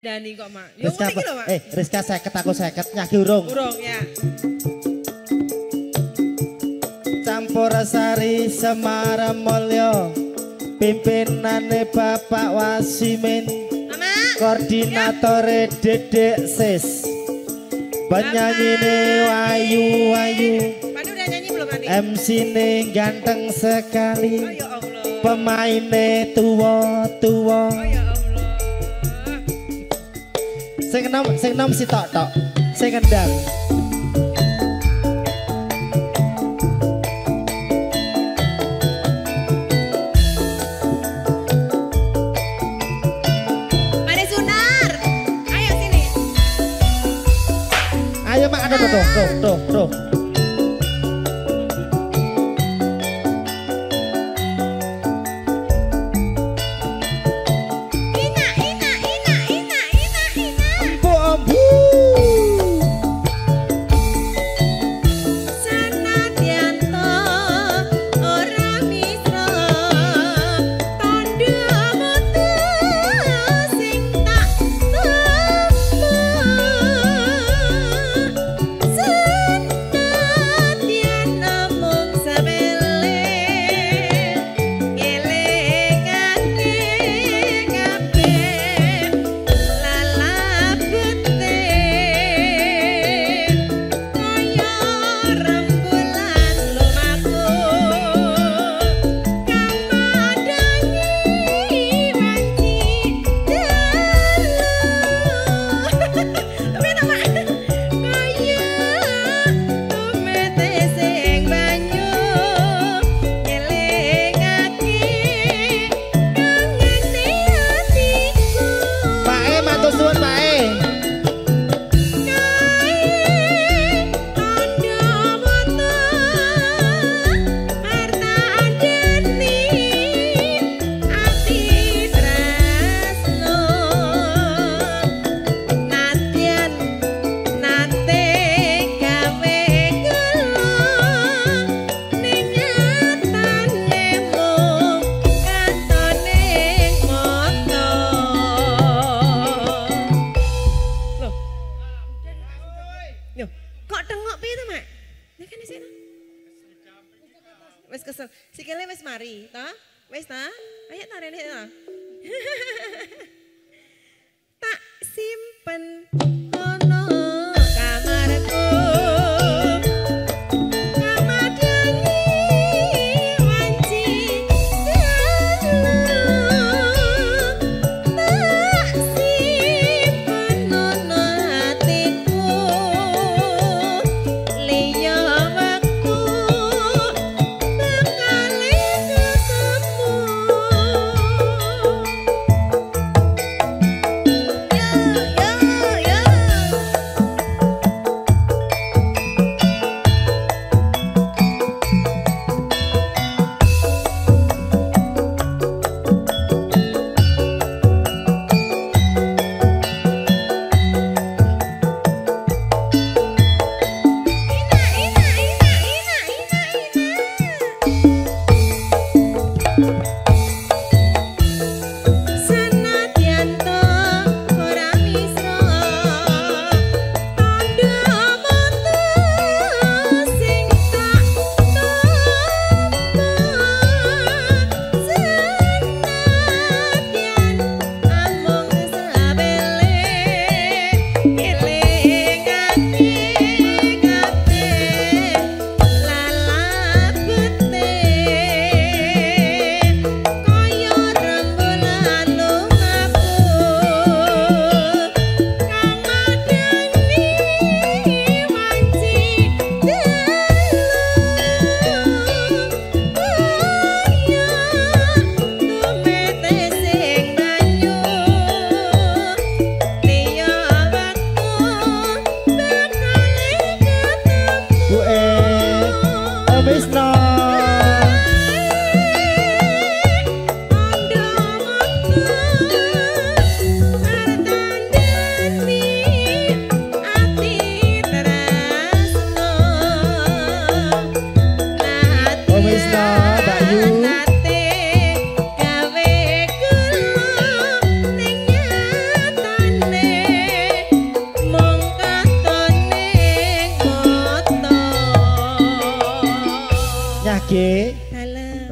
Dani kok mak. Ya ngono iki lho mak. Rizka 50 aku 50 nyagi urung. Urung ya. Campur sari Semar Mulya. Pimpinane Bapak Wasimin. Mama. Koordinatore Dedek Sis. Penyanyine Wayu-wayu. Padu udah nyanyi belum Andi? MC-ne ganteng sekali. Oh ya Allah. Pemaine tua-tua. Oh ya Allah. Sing enom si tok-tok. Sing ngendang. Mari Sunar. Ayo sini. Ayo mak aduh tuh. Kok tengok piye to, Mak? Ya kan isine. Wis kesel. Sikile wis mari, toh? Wis ta? Ayo ta rene ta. Tak simpen ono kamarku.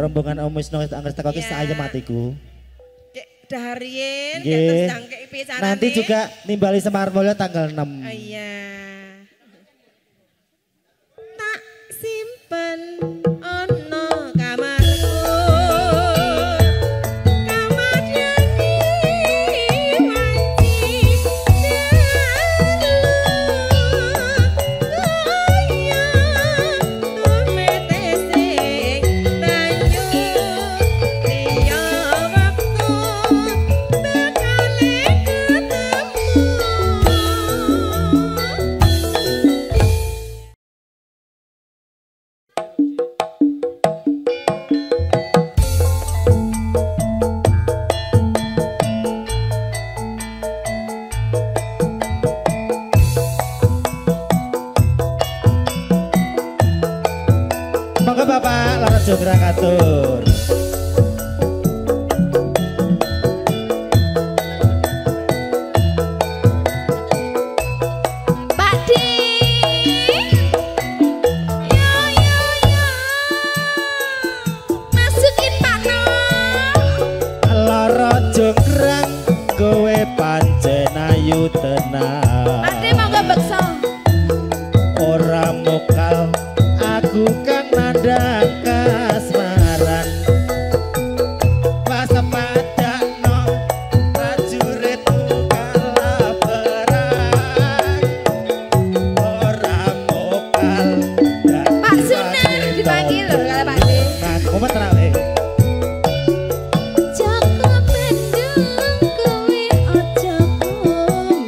rombongan Om Wisnu anggere teko ki sayem atiku. Daharien terus dangke piye carane. Nanti juga nimbali Semar Mulya tanggal 6. Iya. Tak simpen ono kamarku. Kamar yani wanci Bapak Lara Jogra katur. Pak Di. Yo yo yo. Masukin Pak No. Lara Jogra kowe pancen ayu tenan. Pak Di monggo beksa. Ora mokal aku kan nandang kasmaran pas padakno prajuritmu kalah perang ora mokal Pak Sunan dipanggil lho kalau Pak De. nah kowe tenawe Joko bendung kowe aja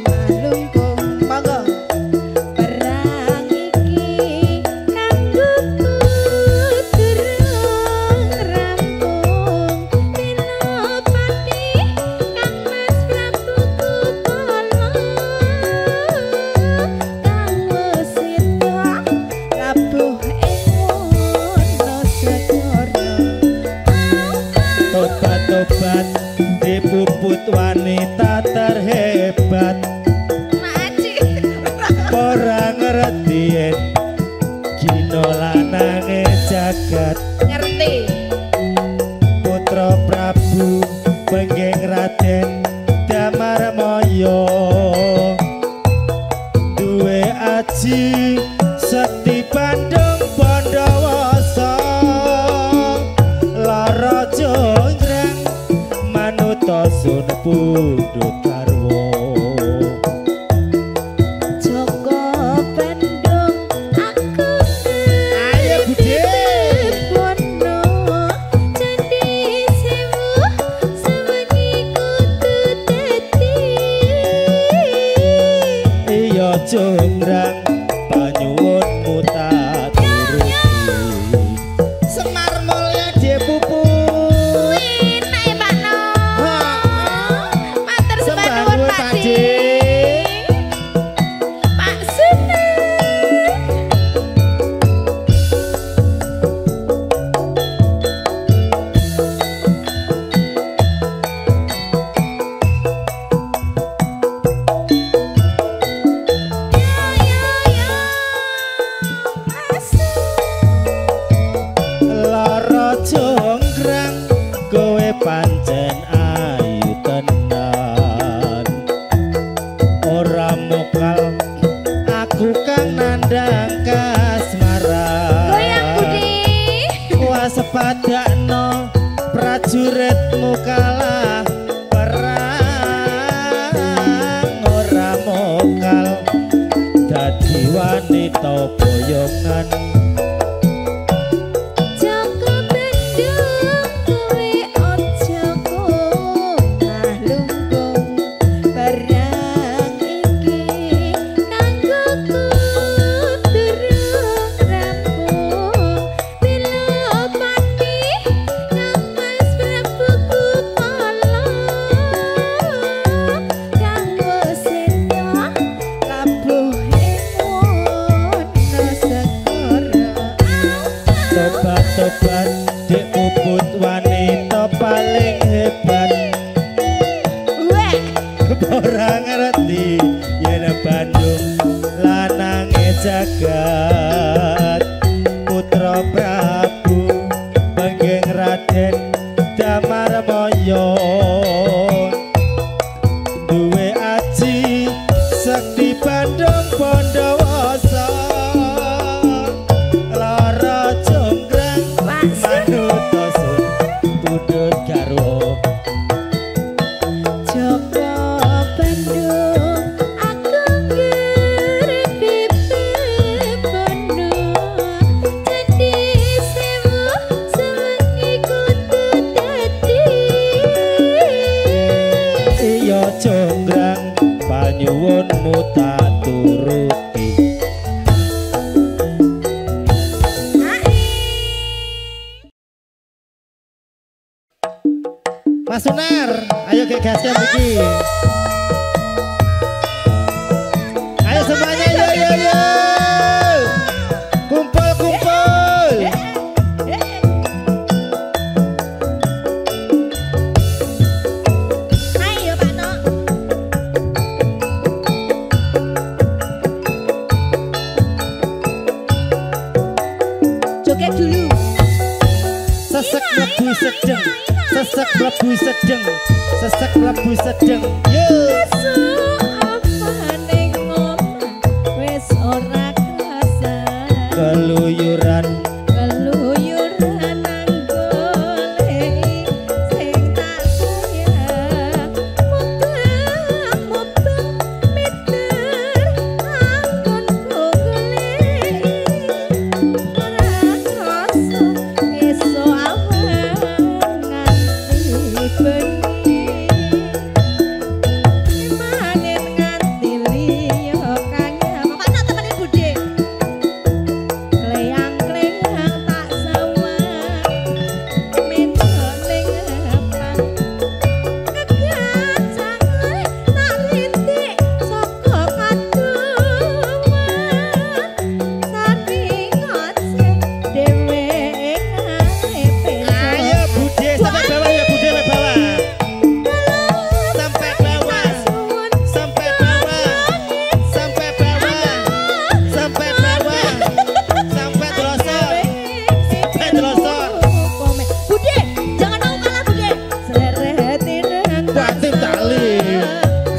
malungkung monggo. Perang iki kanggo durung rampung Senopati Kang Mas Prabu Kupala Kang Wasita labuh ing wono segara. tobat-tobat dipuput wanita terhebat Maci. ora ngerti yen gino lanange jagat Ngerti. Putra Prabu Pengging Raden Damarmaya duwe aji Sekti Bandung Pandawasa Lara Jonggrang manuta sun pundhut garwa Joko Bandung aku Ayo, Bude. Bono Candi Sewu sewengi kudu dadi. iya Jonggrang panyuwunmu tak turuti Semar Mulya dipuput Enak Pak No. Matur sembah Sembah nuwun nuwun, Pak Pak Di. Di. Pak Sunan. Lara Jonggrang kowe pancen ayu tenan ora mokal aku kang nandang kasmaran Goyang Budi. kuas padakno prajuritmu kalah perang ora mokal dadi wanita boyongan Joko bendung kowe aja malungkung. Perang iki kanggo durung rampung Pilopati Kang Mas Prabu Kupala Kang Wasita labuh ing wono segara. Tobat-tobat dipuput wanita paling hebat Wek. ora ngerti yen Bandung lanange jagat Putra Prabu Pengging Raden nyuwunmu tak turuti. Mas Sunar, ayo gegaskan iki. Ayo semuanya, yo. Kumpul. Ayo Pak Nok. Joget dulu. Sesek mlebu sedeng. Sesek mlebu sedeng. Sesek mlebu sedeng. Yo. Keluyuran anggoleki sing tak sayang mubeng mider anggonku goleki ora krasa esuk awan nganti bengi manen nganti liya kanyang Pak Nok temenin Budhe kleyang-kleyang tak sawang mentoning abang kegacangan tak rintik saka kaduman saking ngoceh dheweke ngarepe ayo Budhe sampai bawah ya Budhe sampai bawah. Sampai bawah. Sampai bawah. Sampai bawah. Sampai bawah. Sampai terosok. Sampai terosok. Budhe, jangan mau kalah Budhe. Seretin Batin tali.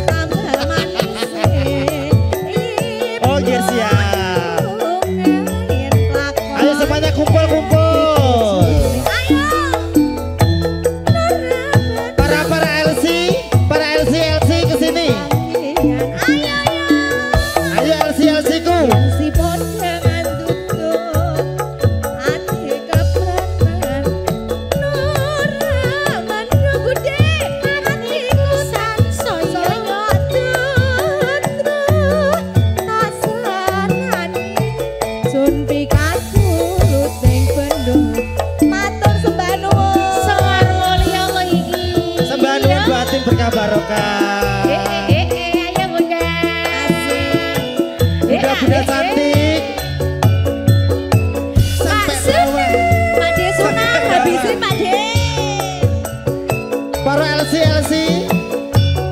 tambah manis. Oh yes ya. Ayo semuanya kumpul. Para LC ke sini. Ayo LC ku. Si podangan duduk ati kepranan Nora mandu Budhe atiku sansaya nyotutru tasanani sun pikaturut ning bendung matur sembah nuwun sawar mulya kok iki Sembah nuwun batin berkah barokah. ayo Bunda Budak-budak cantik. Sampai bawah. Pak De Sunar habisin Pak De. Para LC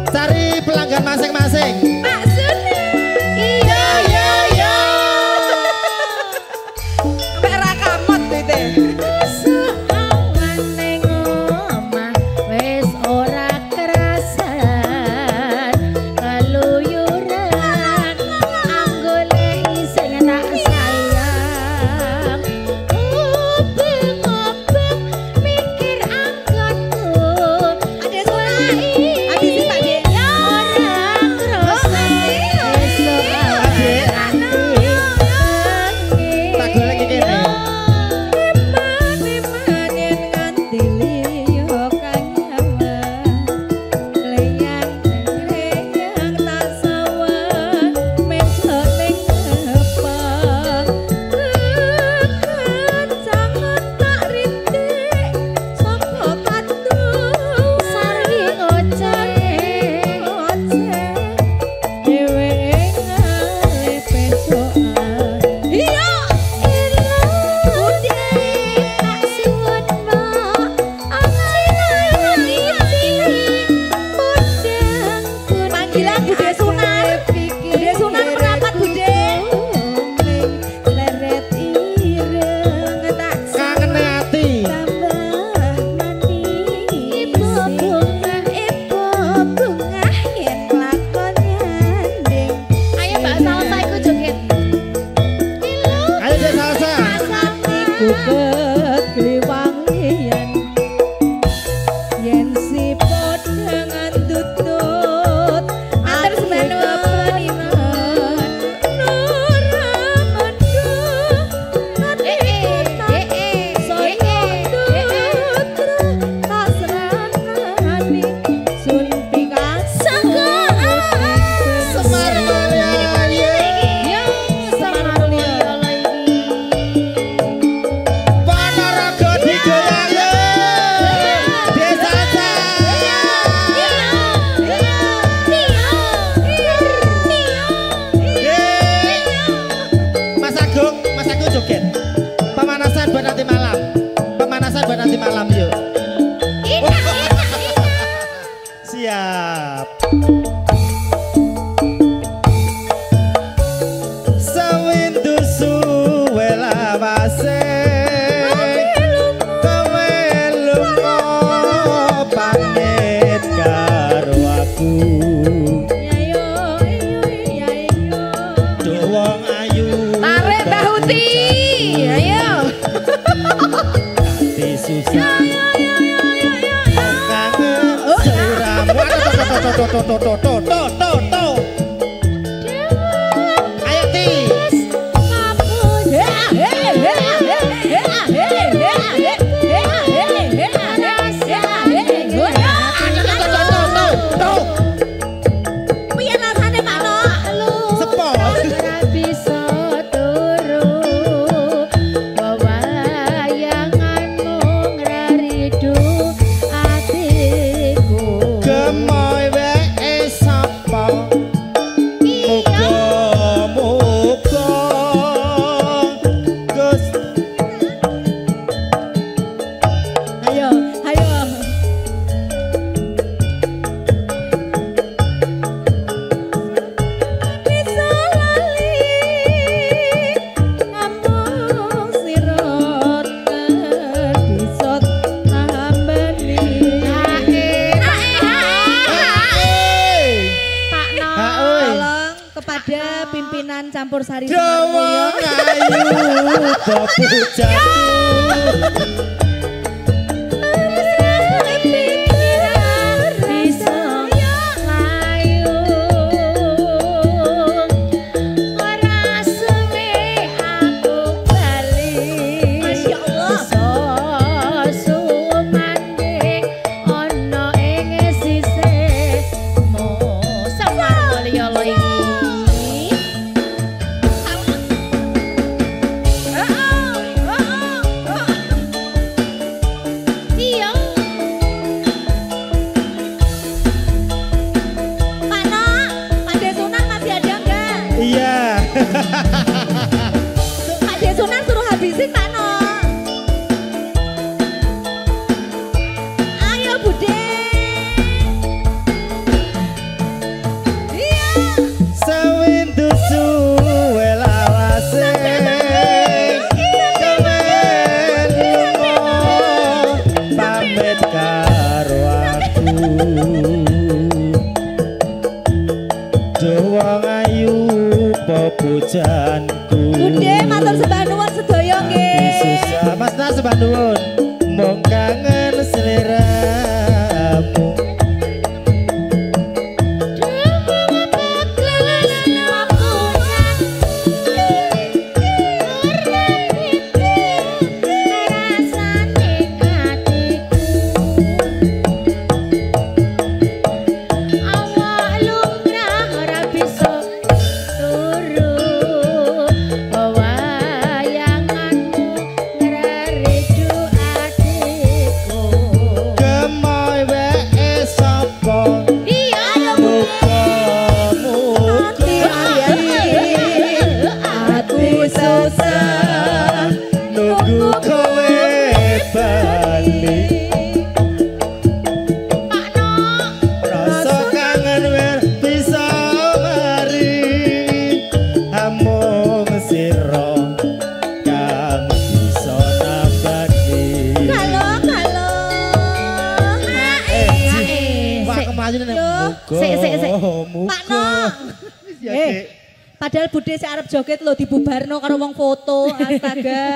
cari pelanggan masing-masing. Pak Sunar. Iya. Sampai rakamot itu. Seawan ning omah wis ora kerasan keluyuran anggoleki sing tak sayang mubeng mikir anggonku Ade Sunar habisin Pak De ora krasa esuk Tak golek iki kene. manen nganti liya kanyawan kleyang tak sawang menjoning ngepang kegancangan tak rintik saka kaduman saring ngoceh dheweke ngalih pesokan iya Budhe tak suwun mbok panggilan Budhe Sunar merapat Budhe leret ireng tak Kangen ati. tambah manis ibu bunga yen lakon nyanding ayo Mbak Salsa iku joget Ayo Dek salsa. iku kegliwang yen si podangan tutut atur sembah nuwun Nora mandu saya tutru tasranani sun Picasso siap. Sawindu suwe lawase kowe lunga pamit karo aku. Wong ayu tarik Mbak Huti ayo ati susah kangen sliramu ayo Ti pimpinan campur sari Jawa ayu babu jatuh Pak Desunan suruh habisin Pak No. Ayo Bude. Iya. Sawindu suwe lawase kewen lunga pamit karo aku. Wong ayu pujanku Bude matur sembah nuwun sedaya nggih. susah Mas Nas sembah nuwun mung kangen sliramu. Nunggu kowe bali rasa kangen wer bisa mari amung sira kang bisa nabani. Halo Pak kemaju nek muga Pak No. Padahal Bude sik arep joget lho dibubarno karo wong foto. Astaga.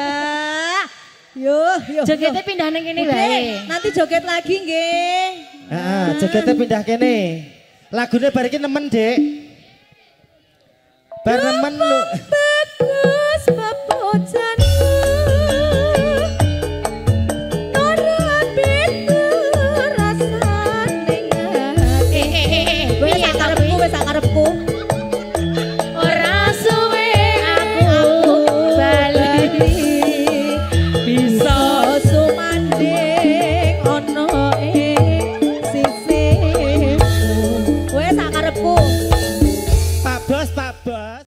Yo. Jogetnya pindah nang kene wae. Nanti joget lagi nggih. Heeh, jogetnya pindah kene. Lagune bar iki nemen, Dik. Bar nemen lho. Bagus papojanku. Ora beda rasane ngati. Wis sakarepku.